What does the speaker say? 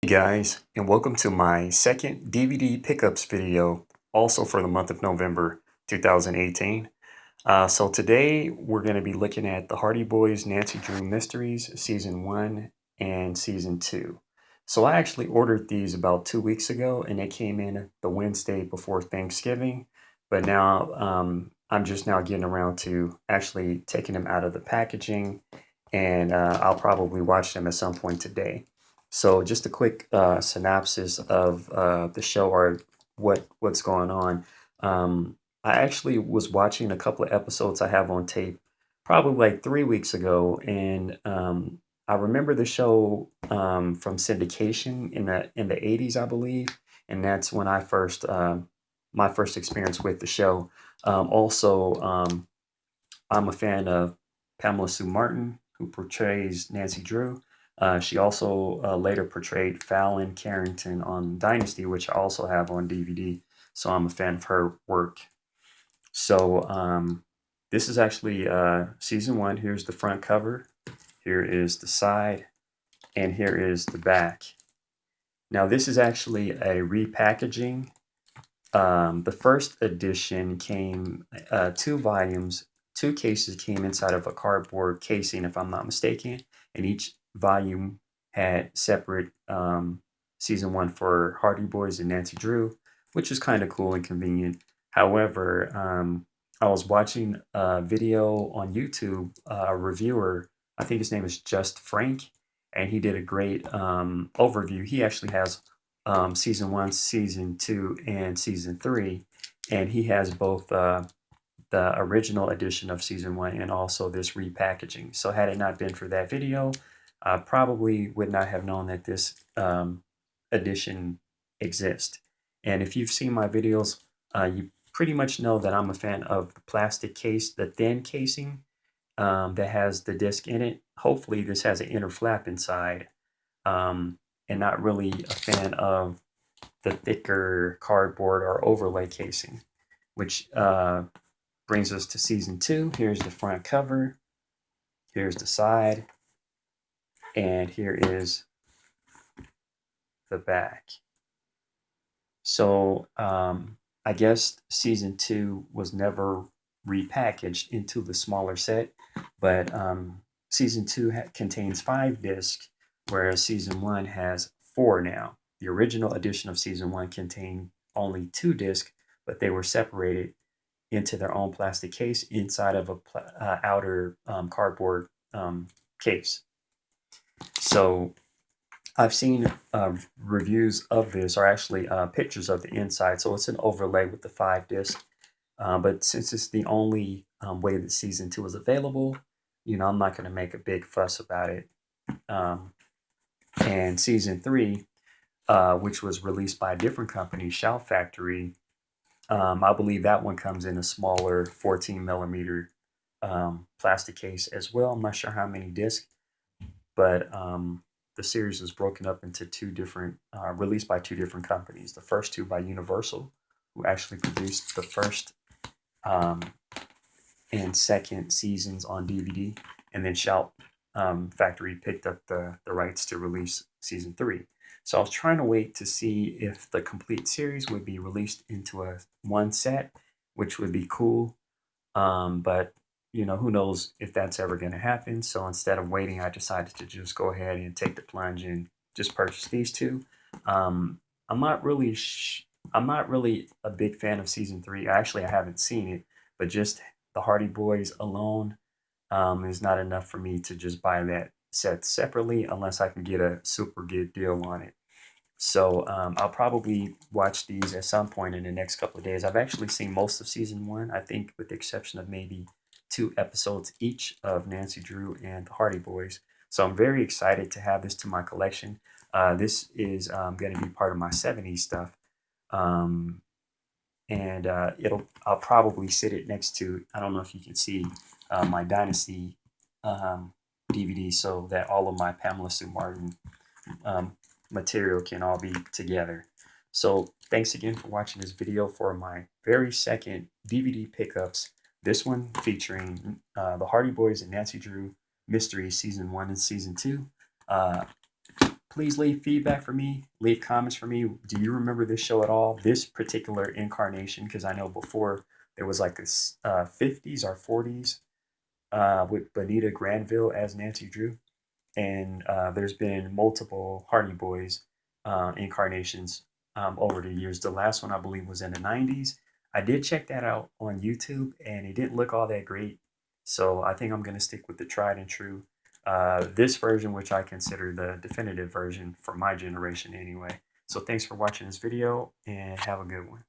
Guys, and welcome to my second DVD pickups video, also for the month of November 2018. So today we're going to be looking at the Hardy Boys Nancy Drew Mysteries Season 1 and Season 2. So I actually ordered these about 2 weeks ago and they came in the Wednesday before Thanksgiving, but now I'm just now getting around to actually taking them out of the packaging, and I'll probably watch them at some point today. So just a quick synopsis of the show, or what's going on. I actually was watching a couple of episodes I have on tape probably like 3 weeks ago, and I remember the show from syndication in the 80s, I believe, and that's when I first my first experience with the show. Also, I'm a fan of Pamela Sue Martin, who portrays Nancy Drew. She also later portrayed Fallon Carrington on Dynasty, which I also have on DVD. So I'm a fan of her work. So this is actually season 1. Here's the front cover. Here is the side. And here is the back. Now this is actually a repackaging. The first edition came 2 volumes. 2 cases came inside of a cardboard casing, if I'm not mistaken, and each volume had separate season 1 for Hardy Boys and Nancy Drew, which is kind of cool and convenient. However, I was watching a video on YouTube, a reviewer, I think his name is Just Frank, and he did a great overview. He actually has season 1, season 2, and season 3, and he has both the original edition of season 1 and also this repackaging. So had it not been for that video, I probably would not have known that this edition exists. And if you've seen my videos, you pretty much know that I'm a fan of the plastic case, the thin casing that has the disc in it. Hopefully this has an inner flap inside, and not really a fan of the thicker cardboard or overlay casing, which brings us to season 2. Here's the front cover, here's the side, and here is the back. So I guess season 2 was never repackaged into the smaller set, but season 2 contains 5 discs, whereas season 1 has 4 now. The original edition of season 1 contained only 2 discs, but they were separated into their own plastic case inside of a outer cardboard case. So I've seen reviews of this, or actually pictures of the inside. So it's an overlay with the 5 disc. But since it's the only way that season 2 is available, I'm not going to make a big fuss about it. And season 3, which was released by a different company, Shout Factory, I believe that one comes in a smaller 14 millimeter plastic case as well. I'm not sure how many discs, but the series is broken up into 2 different, released by 2 different companies. The first 2 by Universal, who actually produced the first and second seasons on DVD, and then Shout Factory picked up the rights to release season 3. So I was trying to wait to see if the complete series would be released into a one set, which would be cool. But who knows if that's ever going to happen. So instead of waiting, I decided to just go ahead and take the plunge and just purchase these 2. I'm not really a big fan of season 3. Actually, I haven't seen it, but just the Hardy Boys alone is not enough for me to just buy that set separately unless I can get a super good deal on it. So I'll probably watch these at some point in the next couple of days. I've actually seen most of season 1, I think, with the exception of maybe 2 episodes each of Nancy Drew and the Hardy Boys. So I'm very excited to have this to my collection. This is going to be part of my 70s stuff. And I'll probably sit it next to, I don't know if you can see, my Dynasty DVD, so that all of my Pamela Sue Martin material can all be together. So thanks again for watching this video for my very second DVD pickups. This one featuring the Hardy Boys and Nancy Drew Mystery Season 1 and Season 2. please leave feedback for me. Leave comments for me. Do you remember this show at all? This particular incarnation? Because I know before there was like this 50s or 40s with Bonita Granville as Nancy Drew. And there's been multiple Hardy Boys incarnations over the years. The last one I believe was in the 90s. I did check that out on YouTube, and it didn't look all that great. So I think I'm going to stick with the tried and true. This version, which I consider the definitive version for my generation anyway. So thanks for watching this video, and have a good one.